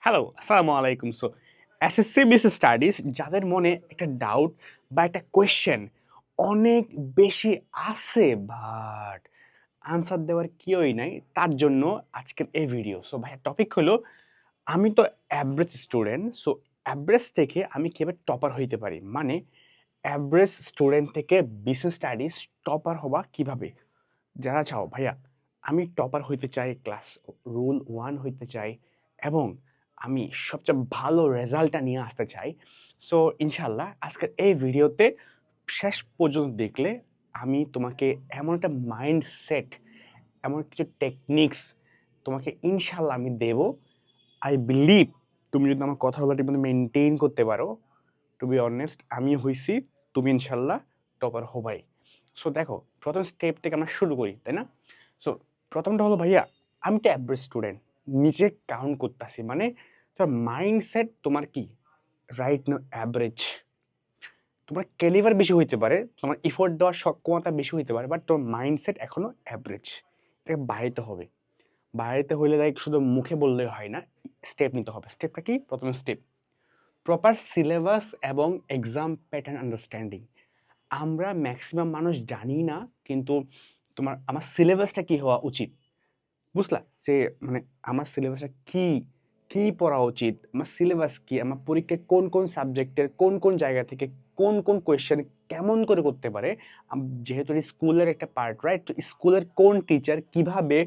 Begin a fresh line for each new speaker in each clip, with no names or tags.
Hello, আসসালামু আলাইকুম। So SSC BCS studies যাদের মনে একটা ডাউট বা একটা কোয়েশ্চেন অনেক বেশি আছে বাট আনসার দেওয়ার কেউই নাই, তার জন্য আজকের এই ভিডিও। সো ভাইয়া টপিক হলো আমি তো এভারেজ স্টুডেন্ট। সো এভারেজ থেকে আমি কিভাবে টপার হইতে পারি? মানে এভারেজ স্টুডেন্ট থেকে বিসিএস স্টাডিজ টপার হওয়া কিভাবে? যারা চাও ভাইয়া আমি টপার হইতে চাই, ক্লাস রুল 1 হইতে চাই এবং আমি সবচেয়ে ভালো রেজাল্টটা নিয়ে আসতে চাই। সো ইনশাআল্লাহ আজকের এই ভিডিওতে শেষ পর্যন্ত দেখলে আমি তোমাকে এমন একটা মাইন্ডসেট, এমন কিছু টেকনিক্স তোমাকে ইনশাআল্লাহ আমি দেব। আই বিলিভ তুমি যদি আমার কথাগুলো ঠিকমতো মেইনটেইন করতে পারো, টু বি অনেস্ট আমি হইছি, তুমি ইনশাআল্লাহ টপার হবাই। সো দেখো, প্রথম স্টেপ থেকে আমরা শুরু করি, তাই না? সো প্রথমটা হলো ভাইয়া আমি তো অ্যাভারেজ স্টুডেন্ট, নিচে কাউন্ট করতেছি মানে তোমার মাইন্ডসেট তোমার কি রাইট নাও অ্যাভারেজ। তোমার ক্যালিবার বেশি হইতে পারে, তোমার ইফোর্ট দেওয়ার সক্ষমতা বেশি হইতে পারে, বাট তোমার মাইন্ডসেট এখনো অ্যাভারেজ। এটাকে বাড়াইতে হবে। বাড়াইতে হইলে লাইক শুধু মুখে বললে হয় না, স্টেপ নিতে হবে। স্টেপটা কি? প্রথম স্টেপ প্রপার সিলেবাস এবং এক্সাম প্যাটার্ন আন্ডারস্ট্যান্ডিং। আমরা ম্যাক্সিমাম মানুষ জানি না, কিন্তু আমার সিলেবাসটা কি হওয়া উচিত, বুঝলা? যে মানে আমার সিলেবাসটা কি, কি পড়া উচিত? আমার সিলেবাস কি? আমার পরীক্ষায় কোন, কোন সাবজেক্টের কোন, কোন জায়গা থেকে কোন, কোন কোয়েশ্চেন কেমন করে করতে পারে? যেহেতু এটা স্কুলের একটা পার্ট, রাইট? তো স্কুলের কোন টিচার কিভাবে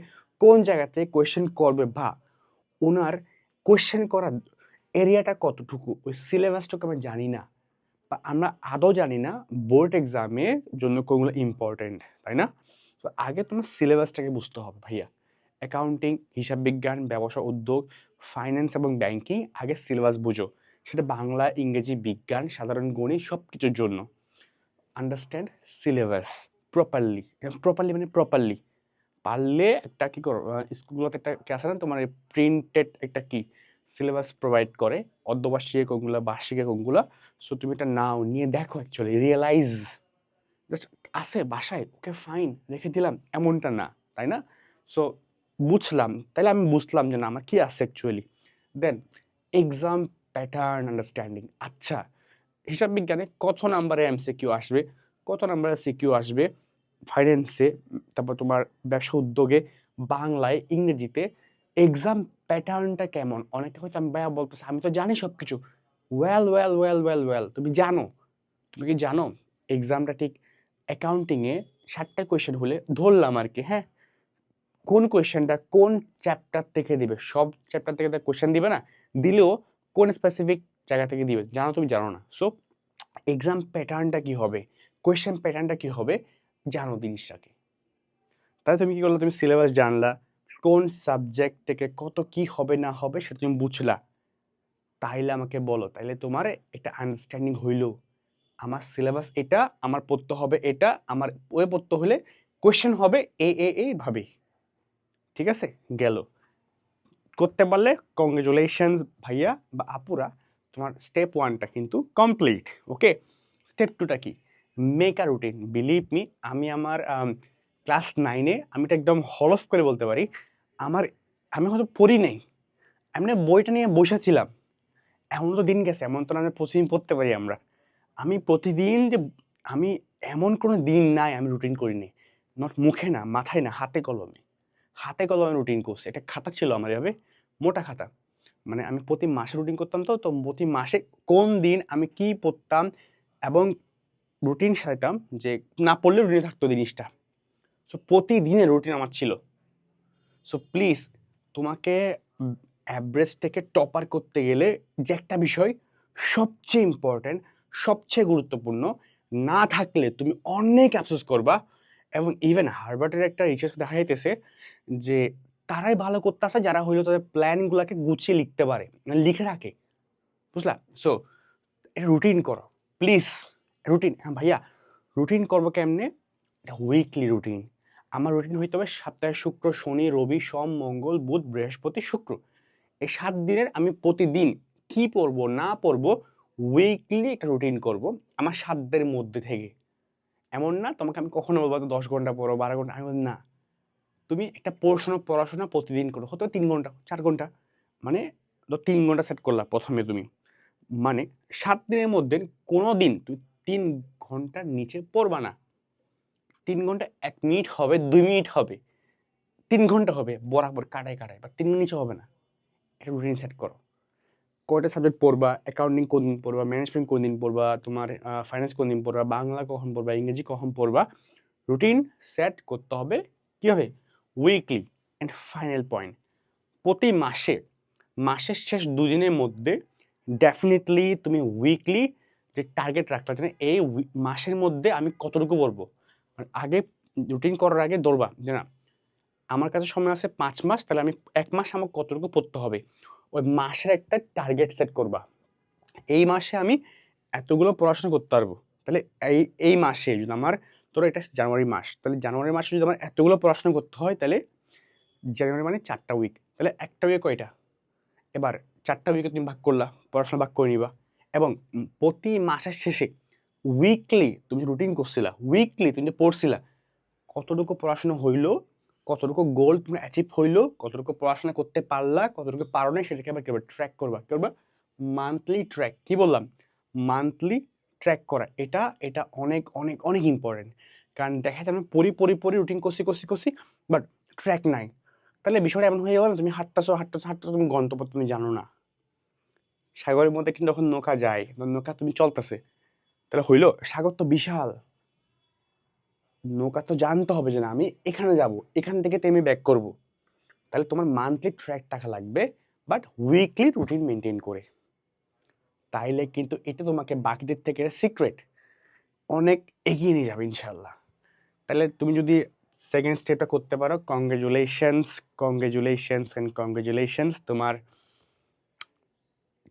কোন জায়গা থেকে কোয়েশ্চেন করবে বা উনার কোয়েশ্চেন করার এরিয়াটা কতটুকু? ওই সিলেবাসটাকে আমরা জানি না। বা আমরা আদৌ জানি না বোর্ড এক্সামের জন্য কোনগুলো ইম্পর্টেন্ট, তাই না? তো আগে তোমার সিলেবাসটাকে বুঝতে হবে ভাইয়া। অ্যাকাউন্টিং, হিসাব বিজ্ঞান, ব্যবসা উদ্যোগ, ফাইন্যান্স এবং ব্যাংকিং আগে সিলেবাস বুঝো। সেটা বাংলা, ইংরেজি, বিজ্ঞান, সাধারণ গণিত সব কিছুর জন্য। Understand syllabus properly. প্রপারলি মানে প্রপারলি। পারলে একটা কি করো, স্কুলগুলোতে একটা কি আছে না তোমার প্রিন্টেড একটা কি সিলেবাস প্রোভাইড করে, অর্ধবার্ষিকী কোনগুলো, বার্ষিকী কোনগুলো। সো তুমি এটা নাও, নিয়ে দেখো অ্যাকচুয়ালি রিয়েলাইজ জাস্ট আছে বাসায়, ওকে ফাইন রেখে দিলাম এমনটা না, তাই না? সো বুঝলাম, তাইলে আমি বুঝলাম যে না আমার কি আছে অ্যাকচুয়ালি। দেন এক্সাম প্যাটার্ন আন্ডারস্ট্যান্ডিং। আচ্ছা, হিসাব বিজ্ঞানে কত নাম্বারে এমসিকিউ আসবে, কত নাম্বারে সিকিউ আসবে, ফাইন্যান্সে, তারপর তোমার ব্যবসা উদ্যোগে, বাংলায়, ইংরেজিতে এক্সাম প্যাটার্নটা কেমন? অনেকে হচ্ছে আমি ভাইয়া বলতেছে আমি তো জানি সবকিছু। Well, well, well, well, well, তুমি জানো? তুমি কি জানো এক্সামটা ঠিক অ্যাকাউন্টিংয়ে ৭ টা কোয়েশ্চেন হলে ধরলাম আরকি, হ্যাঁ? কোন কোয়েশ্চেনটা কোন চ্যাপ্টার থেকে দিবে? সব চ্যাপ্টার থেকে তো কোয়েশ্চেন দিবে না। দিলেও কোন স্পেসিফিক জায়গা থেকে দিবে? জানো তুমি জানো না। সো এক্সাম প্যাটার্নটা কি হবে? কোয়েশ্চেন প্যাটার্নটা কি হবে? জানো জিনিসটাকে। তাহলে তুমি কি করলা? তুমি সিলেবাস জানলা। কোন সাবজেক্ট থেকে কত কি হবে না হবে সেটা তুমি বুঝলা। তাইলে আমাকে বলো, তাইলে তোমার একটা আন্ডারস্ট্যান্ডিং হইল। আমার সিলেবাস এটা, আমার পড়তে হবে এটা, আমার ওই পড়তে হলে কোয়েশ্চেন হবে এই ভাবে। ঠিক আছে? গেল। করতে পারলে কংগ্রাচুলেশনস ভাইয়া বা আপুরা, তোমার স্টেপ 1 টা কিন্তু কমপ্লিট। ওকে? স্টেপ 2 টা কি? Make a routine. Believe me, আমি আমার ক্লাস 9 এ আমি এটা একদম হলফ করে বলতে পারি। আমার আমি হয়তো পড়ি নাই। আমি না বইটা নিয়ে বইসা ছিলাম। এমন তো দিন গেছে, এমন তো না যে প্রতিদিন পড়তে পারি আমরা। আমি প্রতিদিন যে আমি এমন কোনো দিন নাই আমি রুটিন করিনি। নট মুখে না, মাথায় না, হাতে কলমে। হাতে কলমে রুটিন করছি। একটা খাতা ছিল আমার এভাবে, মোটা খাতা। মানে আমি প্রতি মাসে রুটিন করতাম, তো প্রতি মাসে কোন দিন আমি কি পড়তাম এবং রুটিন সাজাইতাম যে না পড়লেও রুটিনে থাকতো জিনিসটা। সো প্রতিদিনের রুটিন আমার ছিল। সো প্লিজ তোমাকে এভারেজ থেকে টপার করতে গেলে যে একটা বিষয় সবচেয়ে ইম্পর্ট্যান্ট, সবচেয়ে গুরুত্বপূর্ণ, না থাকলে তুমি অনেক আফসোস করবা। এবং ইভেন হার্ভার্ডের একটা রিসার্চ দেখা যাইতেছে যে তারাই ভালো করতেছে যারা হইলো তাদের প্ল্যানগুলোকে গুছিয়ে লিখতে পারে, মানে লিখে রাখে। বুঝলা? সো এটা রুটিন করো প্লিজ। রুটিন, হ্যাঁ ভাইয়া রুটিন করবো কেমনে? এটা উইকলি রুটিন। আমার রুটিন হইতে হবে সপ্তাহে শুক্র, শনি, রবি, সোম, মঙ্গল, বুধ, বৃহস্পতি, শুক্র। এই ৭ দিনের আমি প্রতিদিন কি পড়বো না পড়বো উইকলি একটা রুটিন করব আমার সাধ্যের মধ্যে থেকে। এমন না তোমাকে আমি কখনো বলবো যে ১০ ঘন্টা পড়ো, ১২ ঘন্টা। আমি বলব না। তুমি একটা পড়াশোনা প্রতিদিন করো। হয়তো ৩ ঘন্টা, ৪ ঘন্টা। মানে তো ৩ ঘন্টা সেট করলা ১ম এ তুমি। মানে ৭ দিনের মধ্যে কোনো দিন তুমি ৩ ঘন্টার নিচে পড়বা না। ৩ ঘন্টা ১ মিনিট হবে, ২ মিনিট হবে, ৩ ঘন্টা হবে বরাবর কাটায়, কাটায় বা ৩ এর নিচে হবে না। একটা রুটিন সেট করো। কয়টা সাবজেক্ট পড়বা, অ্যাকাউন্টিং কোনদিন পড়বা, ম্যানেজমেন্ট কোনদিন পড়বা, তোমার ফাইন্যান্স কোনদিন পড়বা, বাংলা কখন পড়বা, ইংরেজি কখন পড়বা। রুটিন সেট করতে হবে কিভাবে? উইকলি। অ্যান্ড ফাইনাল পয়েন্ট, প্রতি মাসে, মাসের শেষ ২ দিনের মধ্যে ডেফিনিটলি তুমি উইকলি যে টার্গেট রাখলা যে এই মাসের মধ্যে আমি কতটুকু পড়বো। মানে আগে রুটিন করার আগে ধরবা যে না আমার কাছে সময় আছে ৫ মাস, তাহলে আমি ১ মাস আমার কতটুকু পড়তে হবে। ওই মাসের একটা টার্গেট সেট করবা। এই মাসে আমি এতগুলো পড়াশোনা করতে পারবো। তাহলে এই মাসে যদি আমার, ধরো এটা জানুয়ারি মাস, তাহলে জানুয়ারি মাসে যদি আমার এতগুলো পড়াশোনা করতে হয়, তাহলে জানুয়ারি মানে ৪ টা উইক। তাহলে একটা উইকে কয়টা? এবার ৪ টা উইকে তুমি ভাগ করলা, পড়াশোনা ভাগ করে নিবা। এবং প্রতি মাসের শেষে উইকলি তুমি রুটিন করছিলা, উইকলি তুমি যে পড়ছিলা, কতটুকু পড়াশোনা হইলো, কতটুকু গোল তুমি অ্যাচিভ হইলো, কতটুকু পড়াশোনা করতে পারলা, কতটুকু পারো নাই, সেটাকে আবার কি করবা? ট্র্যাক করবা। কি করবা? Monthly track. কি বললাম? মান্থলি ট্র্যাক করা। এটা অনেক, অনেক, অনেক ইম্পোর্টেন্ট। কারণ দেখা যায় আমি পড়ি রুটিন করছি, বাট ট্র্যাক নাই। তাহলে বিষয়টা এমন হয়ে গেল না, তুমি হাঁটতেছো, তুমি গন্তব্য তুমি জানো না। সাগরের মধ্যে কিন্তু যখন নৌকা যায়, নৌকা তুমি চলতেছে, তাহলে হইলো? সাগর তো বিশাল। নৌকা তো জানতে হবে যে না আমি এখানে যাব, এখান থেকে তো আমি ব্যাক করব। তাহলে তোমার মান্থলি ট্র্যাক থাকা লাগবে, বাট উইকলি রুটিন মেনটেন করে। তাইলে কিন্তু এটা তোমাকে বাকিদের থেকে সিক্রেট অনেক এগিয়ে নিয়ে যাবে ইনশাল্লাহ। তাহলে তুমি যদি সেকেন্ড স্টেপটা করতে পারো, কংগ্রেচুলেশনস, তোমার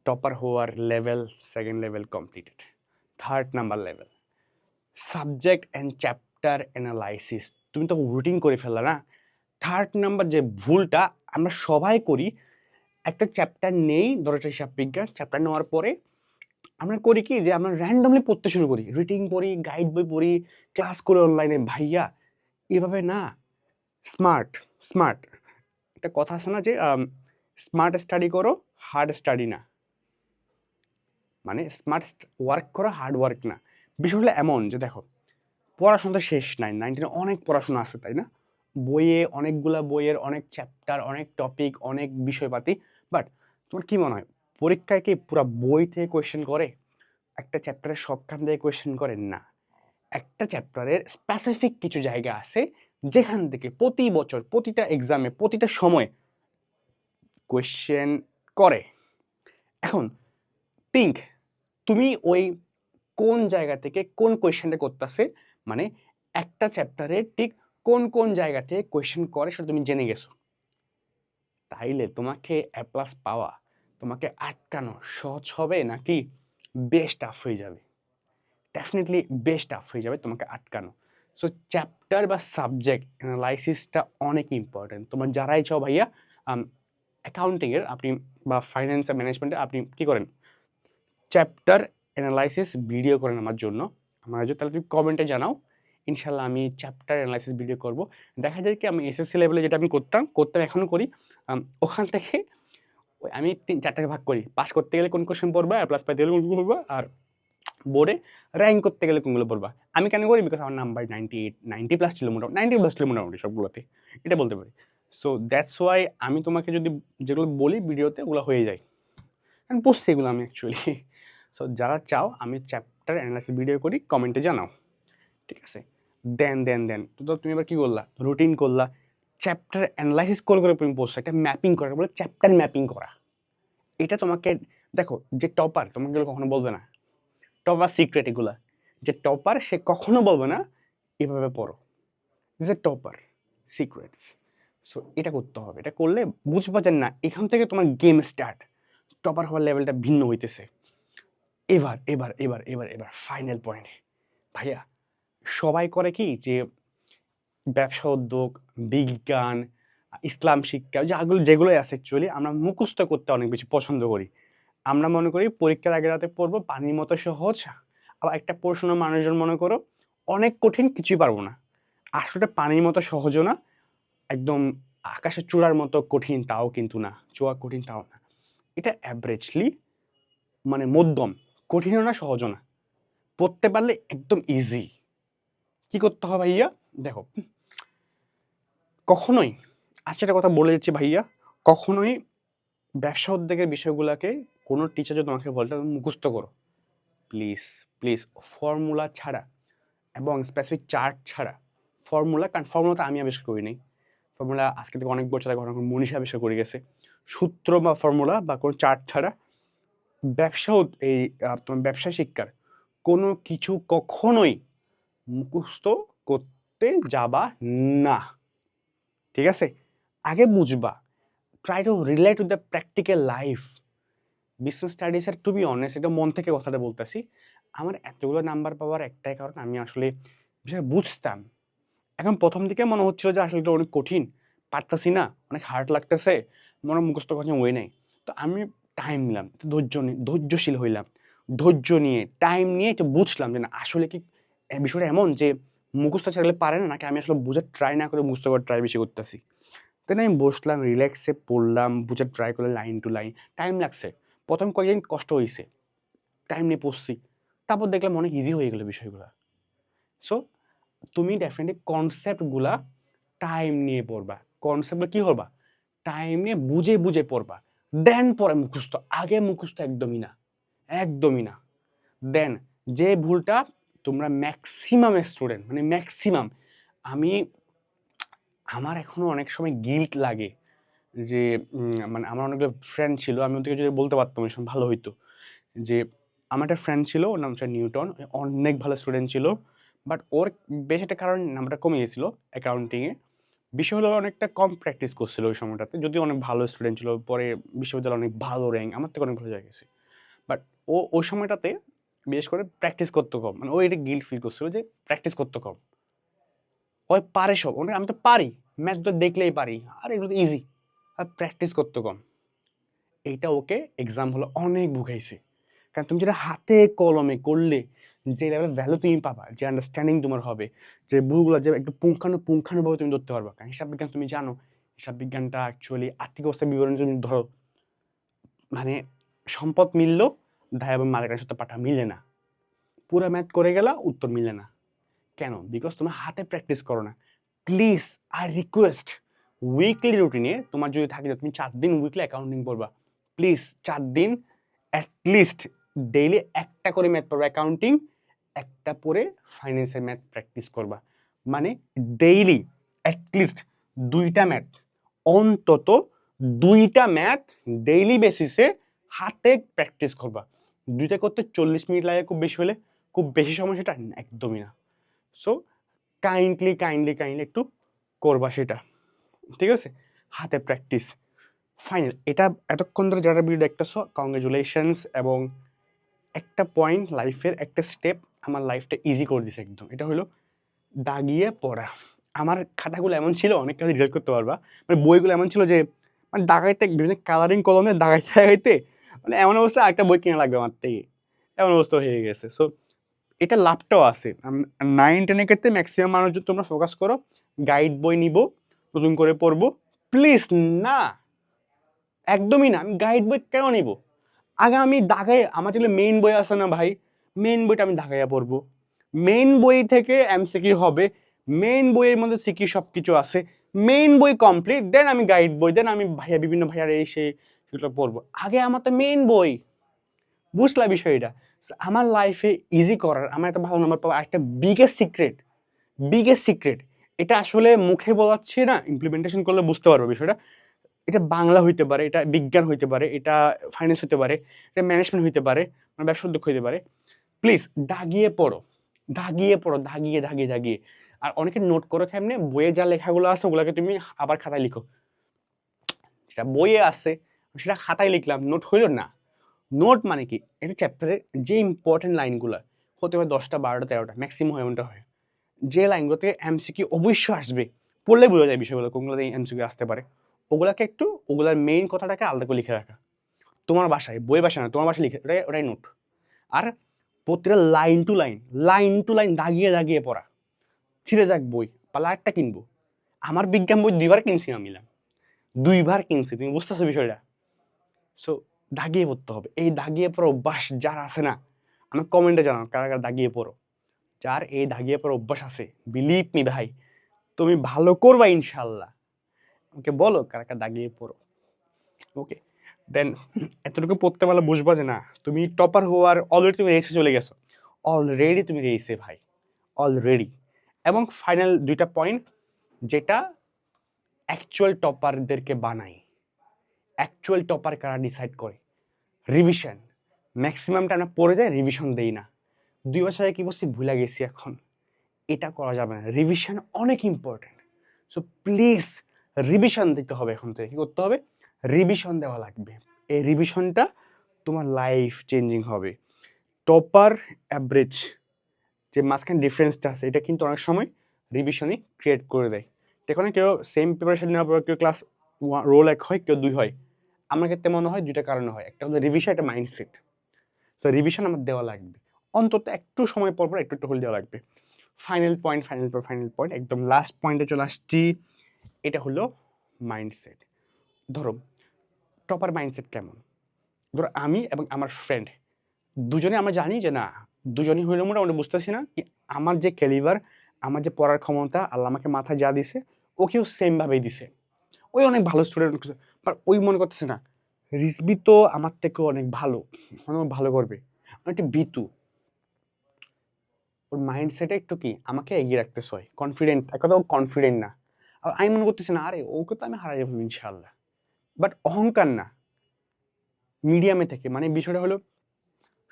টপার হওয়ার level, second level completed. Third number level, subject and chapter analysis. তুমি তো রুটিন করে ফেললা না। থার্ড নাম্বার যে ভুলটা আমরা সবাই করি, একটা চ্যাপ্টার নেই, ধরো হিসাব বিজ্ঞান, চ্যাপ্টার নেওয়ার পরে আমরা করি কি যে আমরা র্যান্ডমলি পড়তে শুরু করি, রিডিং পড়ি, গাইড বই পড়ি, ক্লাস করে অনলাইনে। ভাইয়া এভাবে না। স্মার্ট স্মার্ট একটা কথা আছে না যে স্মার্ট স্টাডি করো, হার্ড স্টাডি না। মানে স্মার্ট ওয়ার্ক করো, হার্ড ওয়ার্ক না। বিষয়গুলো এমন যে দেখো, পড়াশোনা তো শেষ নাই, 19 অনেক পড়াশোনা আছে, তাই না? বইয়ে অনেকগুলা বইয়ের অনেক চ্যাপ্টার, অনেক টপিক, অনেক বিষয়পাতি। বাট তোমার কি মনে হয় পরীক্ষায় কি পুরো বই থেকে কোয়েশ্চেন করে? একটা চ্যাপ্টারের সবখান থেকে কোয়েশ্চেন করে না। একটা চ্যাপ্টারের স্পেসিফিক কিছু জায়গা আছে যেখান থেকে প্রতি বছর, প্রতিটা এক্সামে, প্রতিটা সময় কোয়েশ্চেন করে। এখন থিঙ্ক, তুমি ওই কোন জায়গা থেকে কোন কোয়েশ্চেনটা করতেছে, মানে একটা চ্যাপ্টারে ঠিক কোন কোন জায়গা থেকে কোয়েশ্চেন করে সেটা তুমি জেনে গেছো। তাইলে তোমাকে এ প্লাস পাওয়া, তোমাকে আটকানো সহজ হবে নাকি বেশ টাফ হয়ে যাবে? ডেফিনেটলি বেশ টাফ হয়ে যাবে তোমাকে আটকানো। সো চ্যাপ্টার বা সাবজেক্ট অ্যানালাইসিসটা অনেক ইম্পর্টেন্ট। তোমার যারাই চাও ভাইয়া অ্যাকাউন্টিংয়ের আপনি বা ফাইন্যান্স আর ম্যানেজমেন্টে আপনি কী করেন, চ্যাপ্টার অ্যানালাইসিস ভিডিও করেন আমার জন্য, আমার যদি, তাহলে তুমি কমেন্টে জানাও, ইনশাল্লাহ আমি চ্যাপ্টার অ্যানালাইসিস ভিডিও করব। দেখা যায় কি আমি এসএসসি লেভেলে যেটা আমি করতাম এখনও করি, ওখান থেকে ওই আমি 3-4টাকে ভাগ করি, পাস করতে গেলে কোন কোশ্চেন পড়বা, আর প্লাস পাইতে গেলে কোনগুলো পড়বা, আর বোর্ডে র্যাঙ্ক করতে গেলে কোনগুলো পড়বা। আমি কেন করি? বিকজ আমার নাম্বার 98, 90+ ছিল, মোটামুটি 90+ ছিল মোটামুটি সবগুলোতে, এটা বলতে পারি। সো দ্যাটস ওয়াই আমি তোমাকে যদি যেগুলো বলি ভিডিওতে ওগুলো হয়ে যায়, কারণ পড়ছি এগুলো আমি অ্যাকচুয়ালি। সো যারা চাও আমি চ্যাপ্টার অ্যানালাইসিস ভিডিও করি, কমেন্টে জানাও, ঠিক আছে? দেন তো তুমি এবার কী করলা? রুটিন করলা, চ্যাপ্টার অ্যানালাইসিস করে তুমি পড়ছো, একটা ম্যাপিং করা বলে চ্যাপ্টার ম্যাপিং করা। এটা তোমাকে, দেখো যে টপার তোমাকে এগুলো কখনো বলবে না, টপার সিক্রেট এগুলা। যে টপার সে কখনো বলবে না এভাবে পড়ো, this A topper secrets. So এটা করতে হবে, এটা করলে বুঝবা যে না এখান থেকে তোমার গেম স্টার্ট, টপার হওয়ার লেভেলটা ভিন্ন হইতেছে। এবার ফাইনাল পয়েন্ট ভাইয়া, সবাই করে কি যে ব্যবসা উদ্যোগ, বিজ্ঞান, ইসলাম শিক্ষা, যেগুলোই আছে অ্যাকচুয়ালি আমরা মুখস্থ করতে অনেক বেশি পছন্দ করি। আমরা মনে করি পরীক্ষার আগের রাতে পড়বো, পানির মতো সহজ। আবার একটা প্রশ্ন মানুষজন মনে করো অনেক কঠিন, কিছুই পারবো না। আসলে পানির মতো সহজও না, একদম আকাশের চূড়ার মতো কঠিন তাও কিন্তু না, চোয়া কঠিন তাও না। এটা অ্যাভারেজলি মানে মধ্যম, কঠিনও না সহজও না, পড়তে পারলে একদম ইজি। কি করতে হবে ভাইয়া? দেখো, কখনোই আজকে একটা কথা বলে দিচ্ছি ভাইয়া, কখনোই ব্যবসা উদ্যোগের বিষয়গুলোকে কোনো টিচার যদি তোমাকে বলে তুমি মুখস্থ করো, প্লিজ প্লিজ ফর্মুলা ছাড়া এবং স্পেসিফিক চার্ট ছাড়া, ফর্মুলা, কারণ ফর্মুলা তো আমি আবিষ্কার করি নাই, ফর্মুলা আজকে থেকে অনেক বছর আগে অনেক মনীষী আবিষ্কার করে গেছে। সূত্র বা ফর্মুলা বা কোনো চার্ট ছাড়া এই তোমার ব্যবসা শিক্ষার কোনো কিছু কখনোই মুখস্থ করতে যাবা না, ঠিক আছে? আগে বুঝবা, try to relate with the practical life. Business স্টাডিজের টু বি অনেস্ট, এটা মন থেকে কথাটা বলতেছি, আমার এতগুলো নাম্বার পাওয়ার একটাই কারণ, আমি আসলে বিষয় বুঝতাম। এখন প্রথম দিকে মনে হচ্ছিল যে আসলে এটা অনেক কঠিন, পারতাছি না, অনেক হার্ড লাগতেছে, মনে মুখস্থ করার ওয়ে নেই। তো আমি টাইম নিলাম, ধৈর্যশীল হইলাম, ধৈর্য নিয়ে টাইম নিয়ে এটা বুঝলাম যে না আসলে কি বিষয়টা এমন যে মুখস্থ ছাড়লে পারে না, নাকি আমি আসলে বুঝার ট্রাই না করে মুখস্থ করার ট্রাই বেশি করতেছি। তাই আমি বসলাম, রিল্যাক্সে পড়লাম, বুঝার ট্রাই করলাম লাইন টু লাইন। টাইম লাগছে, প্রথম কয়েকদিন কষ্ট হয়েছে, টাইম নিয়ে পড়ছি, তারপর দেখলাম অনেক ইজি হয়ে গেলো বিষয়গুলো। সো তুমি ডেফিনেটলি কনসেপ্টগুলা টাইম নিয়ে পড়বা, কনসেপ্টগুলো কি করবা, টাইম নিয়ে বুঝে বুঝে পড়বা, দেন পরে মুখস্থ। আগে মুখস্থ একদমই না, একদমই না। দেন যে ভুলটা তোমরা ম্যাক্সিমাম স্টুডেন্ট, মানে ম্যাক্সিমাম, আমি আমার এখনো অনেক সময় গিল্ট লাগে যে মানে আমার অনেকগুলো ফ্রেন্ড ছিল, আমি ওদেরকে যদি বলতে পারতাম এই সময় ভালো হইতো, যে আমার একটা ফ্রেন্ড ছিল, ওর নাম হচ্ছে নিউটন, অনেক ভালো স্টুডেন্ট ছিল, বাট ওর বেশ একটা কারণ নাম্বারটা কমে গেছিলো অ্যাকাউন্টিংয়ে। বিষয় হলো অনেকটা কম প্র্যাকটিস করছিল ওই সময়টাতে, যদিও অনেক ভালো স্টুডেন্ট ছিল, পরে বিশ্ববিদ্যালয়ে অনেক ভালো র্যাঙ্ক, আমার থেকে অনেক ভালো জায়গায় গেছে। বাট ও ওই সময়টাতে বিশেষ করে প্র্যাকটিস করতে কম, মানে ও এটা গিল্ট ফিল করছিল যে প্র্যাকটিস করতে কম। ওই পারে সব, আমি তো পারি, ম্যাথটা দেখলেই পারি, আর এগুলো তো ইজি, আর প্র্যাকটিস করতে কম। এইটা ওকে এক্সাম হলো অনেক ভুগাইছে। কারণ তুমি যেটা হাতে কলমে করলে যে লেভেল ভ্যালু তুমি পাবা, যে আন্ডারস্ট্যান্ডিং তোমার হবে, যে ভুলগুলো যে একটু পুঙ্খানুপুঙ্খানুভাবে তুমি ধরতে পারবা। কারণ হিসাব বিজ্ঞান তুমি জানো, হিসাব বিজ্ঞানটা অ্যাকচুয়ালি আর্থিক অবস্থার বিবরণী তুমি ধরো, মানে সম্পদ মিললো, দায় এবং মালিকানার সাথে পাঠা মিলে না, পুরো ম্যাথ করে গেলা উত্তর মিলে না। কেন? বিকজ তুমি হাতে প্র্যাকটিস করো না। প্লিজ আই রিকোয়েস্ট, উইকলি রুটিনে তোমার যদি থাকে যে তুমি 4 দিন উইকলি অ্যাকাউন্টিং পড়বা, প্লিজ 4 দিন অ্যাটলিস্ট ডেইলি একটা করে ম্যাথ পড়বা অ্যাকাউন্টিং, একটা পরে ফাইন্যান্সের ম্যাথ প্র্যাকটিস করবা। মানে ডেইলি অ্যাটলিস্ট 2টা ম্যাথ, অন্তত 2টা ম্যাথ ডেইলি বেসিসে হাতে প্র্যাকটিস করবা। 2টা করতে 40 মিনিট লাগে খুব বেশি হলে, খুব বেশি সময় সেটা একদমই না। সো কাইন্ডলি একটু করবা সেটা, ঠিক আছে? হাতে প্র্যাকটিস ফাইনাল। এটা এতক্ষণ ধরে যারা ভিডিও দেখতেছো, কংগ্রেচুলেশনস। এবং একটা পয়েন্ট, লাইফের একটা স্টেপ আমার লাইফটা ইজি করে দিছে একদম, এটা হলো দাগিয়ে পড়া। আমার খাতাগুলো এমন ছিল, অনেক কাছে রিলেট করতে পারবা, মানে বইগুলো এমন ছিল যে মানে দাগাইতে বিভিন্ন কালারিং কলমে দাগাইতে দাগাইতে মানে এমন অবস্থা একটা বই কেনা লাগবে আমার থেকে, এমন অবস্থা হয়ে গেছে। সো এটা লাভটাও আছে। 9-10 এর ক্ষেত্রে ম্যাক্সিমাম মানুষ যদি তোমরা ফোকাস করো, গাইড বই নিব, নতুন করে পড়বো, প্লিজ না, একদমই না। আমি গাইড বই কেন নিব? আগে আমি দাগাই, আমার যেগুলো মেইন বই আছে না ভাই, মেইন বইটা আমি দাগাইয়া পড়বো, মেইন বই থেকে এমসিকিউ হবে, মেইন বইয়ের মধ্যে সিকিউ সব কিছু আছে, মেইন বই কমপ্লিট, দেন আমি গাইড বই, দেন আমি ভাইয়া বিভিন্ন ভাইয়ার এই সেই সেগুলো পড়বো। আগে আমার তো মেইন বই, বুঝলা বিষয়টা? আমার লাইফে ইজি করার, আমার একটা ভালো নাম্বার পাওয়ার একটা বিগেস্ট সিক্রেট, এটা আসলে মুখে বলাচ্ছি না, ইমপ্লিমেন্টেশন করলে বুঝতে পারবো বিষয়টা। এটা বাংলা হইতে পারে, এটা বিজ্ঞান হইতে পারে, এটা ফাইন্যান্স হইতে পারে, এটা ম্যানেজমেন্ট হইতে পারে, মানে ব্যবসা উদ্যোগ হইতে পারে। প্লিজ দাগিয়ে পড়ো, দাগিয়ে। আর অনেকে নোট করো কেমনে, বইয়ে যা লেখাগুলো আছে ওগুলোকে তুমি আবার খাতায় লিখো। সেটা বইয়ে আছে, সেটা খাতায় লিখলাম, নোট হইল না। নোট মানে কি, একটা চ্যাপ্টারের যে ইম্পর্টেন্ট লাইনগুলো হতে পারে 10টা 12টা 13টা, ম্যাক্সিমাম এমনটা হয়, যে লাইনগুলো থেকে এমসিকিউ অবশ্যই আসবে, পড়লে বোঝা যায় বিষয়গুলো কোনগুলোতে এমসিকিউ আসতে পারে, ওগুলাকে একটু, ওগুলার মেইন কথাটাকে আলাদা করে লিখে রাখা, তোমার বাসায়, বই বাসায় না, তোমার বাসায় লিখে, ওটাই নোট। আর প্রতিটা লাইন টু লাইন দাগিয়ে পড়া, ছিঁড়ে যাক বই, পালা একটা কিনবো। আমার বিজ্ঞান বই 2বার কিনছি, আমি 2বার কিনছি, তুমি বুঝতেছো বিষয়টা? সো দাগিয়ে পড়তে হবে। এই দাগিয়ে পড়া অভ্যাস যার আছে না, আমি কমেন্টে জানাও কারা, কারা দাগিয়ে পড়ো। যার এই দাগিয়ে পড়া অভ্যাস আছে, বিলিভ মি ভাই, তুমি ভালো করবা ইনশাআল্লাহ। আমাকে বলো কারা, কারা দাগিয়ে পড়ো। ওকে? দেন এতটুকু পড়তে পারলে বুঝবা যে না, তুমি টপার হওয়ার অলরেডি তুমি রেসে চলে গেছো। অলরেডি তুমি রেসে ভাই, অলরেডি। এবং ফাইনাল ২ টা পয়েন্ট যেটা অ্যাকচুয়াল টপারদেরকে বানায়। অ্যাকচুয়াল টপার কারা ডিসাইড করে? রিভিশন। ম্যাক্সিমামটা আমরা পড়ে যাই, রিভিশন দেই না। ২ বছর আগে কি বলছি ভুলে গেছি এখন। এটা করা যাবে না। রিভিশন অনেক ইম্পর্টেন্ট। সো প্লিজ রিভিশন দিতে হবে এখন থেকে। কি করতে হবে? রিভিশন দেওয়া লাগবে। এই রিভিশনটা তোমার লাইফ চেঞ্জিং হবে। টপার, অ্যাভারেজ যে মাঝখানে ডিফারেন্সটা আছে এটা কিন্তু অনেক সময় রিভিশনই ক্রিয়েট করে দেয়। এখানে কেউ সেম প্রিপারেশন নেওয়ার পর কেউ ক্লাস রোল ১ হয়, কেউ ২ হয়। আমার ক্ষেত্রে মনে হয় ২ টা কারণে হয়। একটা হলো রিভিশন, একটা মাইন্ডসেট। সো রিভিশন আমার দেওয়া লাগবে। অন্তত একটু সময় পর, পর একটু, একটু হলে দেওয়া লাগবে। ফাইনাল পয়েন্ট একদম লাস্ট পয়েন্টে চলে আসছি। এটা হলো মাইন্ডসেট। ধরো টপার মাইন্ডসেট কেমন? ধরো আমি এবং আমার ফ্রেন্ড দুজনে আমরা জানি যে না, দুজনই হইলে মোটামুটি বুঝতেছি না কি আমার যে ক্যালিবার, আমার যে পড়ার ক্ষমতা আল্লাহ আমাকে মাথায় যা দিছে, ওকেও সেম ভাবেই দিছে। ওই অনেক ভালো স্টুডেন্ট, বাট ওই মনে করতেছে না রিজবি তো আমার থেকেও অনেক ভালো, অনেক ভালো করবে। অনেকটা ভীতু। ওর মাইন্ডসেটে একটু কি আমাকে এগিয়ে রাখতেছে, হয় কনফিডেন্ট, এক কথা ও কনফিডেন্ট না। আর আমি মনে করতেছি না আরে ওকে তো আমি হারাই যাবো ইনশাল্লাহ। বাট অহংকার না, মিডিয়ামে থেকে, মানে বিষয়টা হলো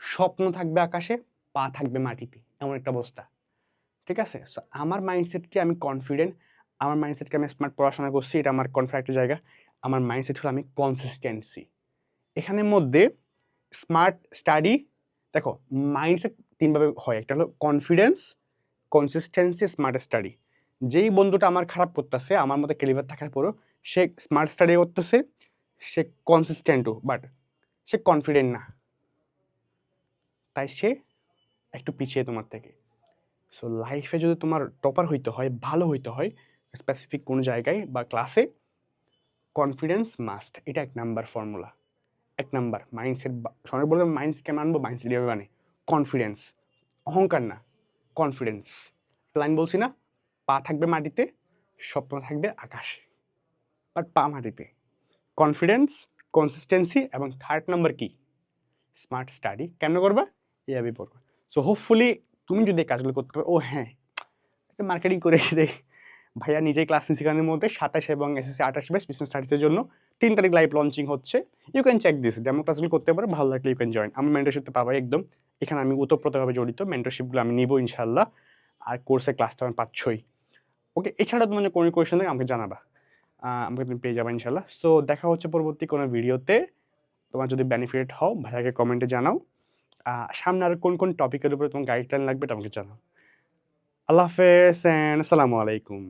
স্বপ্ন থাকবে আকাশে, পা থাকবে মাটিতে, এমন একটা অবস্থা। ঠিক আছে? সো আমার মাইন্ডসেটকে আমি কনফিডেন্ট, আমার মাইন্ডসেটকে আমি স্মার্ট পড়াশোনা করছি, এটা আমার কনফিডেন্ট একটা জায়গা। আমার মাইন্ডসেট হলো আমি কনসিস্টেন্সি। এখানের মধ্যে স্মার্ট স্টাডি, দেখো মাইন্ডসেট ৩ ভাবে হয়। একটা হলো কনফিডেন্স, কনসিস্টেন্সি, স্মার্ট স্টাডি। যেই বন্ধুটা আমার খারাপ করতেছে, আমার মধ্যে ক্যালিবার থাকার পরও সে স্মার্ট স্টাডি করতেছে, সে কনসিস্টেন্টও, বাট সে কনফিডেন্ট না, তাই সে একটু পিছিয়ে তোমার থেকে। সো লাইফে যদি তোমার টপার হইতে হয়, ভালো হইতে হয় স্পেসিফিক কোনো জায়গায় বা ক্লাসে, কনফিডেন্স মাস্ট। এটা ১ নাম্বার ফর্মুলা। ১ number mindset. সবাই বলবে মাইন্ডসেট কেমন আনবো? মাইন্ডসেট এভাবে মানে কনফিডেন্স, অহংকার না, কনফিডেন্স। লাইন বলছি না, পা থাকবে মাটিতে, স্বপ্ন থাকবে আকাশে, বাট পা মাটিতে। কনফিডেন্স, কনসিস্টেন্সি এবং ৩র্ড নাম্বার কি? Smart study. কেমনে করবা? এভাবেই পড়বা। সো হোপফুলি তুমি যদি এই কাজগুলো করতে পারো। ও হ্যাঁ, একটা মার্কেটিং করে দেই। ভাইয়া নিজেই ক্লাস নিচ্ছে এখানের মধ্যে ২৭ এবং এসএসসি ২৮ ব্যাচ বিজনেস স্টাডিজের জন্য ৩ তারিখ লাইভ লঞ্চিং হচ্ছে। You can check this. Demo ক্লাসগুলো করতে পারো, ভালো লাগলে ইউ ক্যান জয়েন। আমার মেন্টরশিপটা পাবাই একদম। এখানে আমি ওতপ্রোতভাবে জড়িত। মেন্টরশিপগুলো আমি নিবো ইনশাআল্লাহ। আর কোর্সের ক্লাস তো আমি পাচ্ছই। ওকে, এছাড়া তোমাদের কোনো কোয়েশ্চেন থাকে আমাকে জানাবা। আমাকে তুমি পেয়ে যাবা ইনশাআল্লাহ। সো দেখা হচ্ছে পরবর্তী কোনো ভিডিওতে। তোমার যদি বেনিফিট হও ভাইয়াকে কমেন্টে জানাও। সামনে আর কোন, কোন টপিকের উপরে তোমার গাইডলাইন লাগবে এটা আমাকে জানাও। আল্লাহ হাফেজ অ্যান্ড আসসালামু আলাইকুম।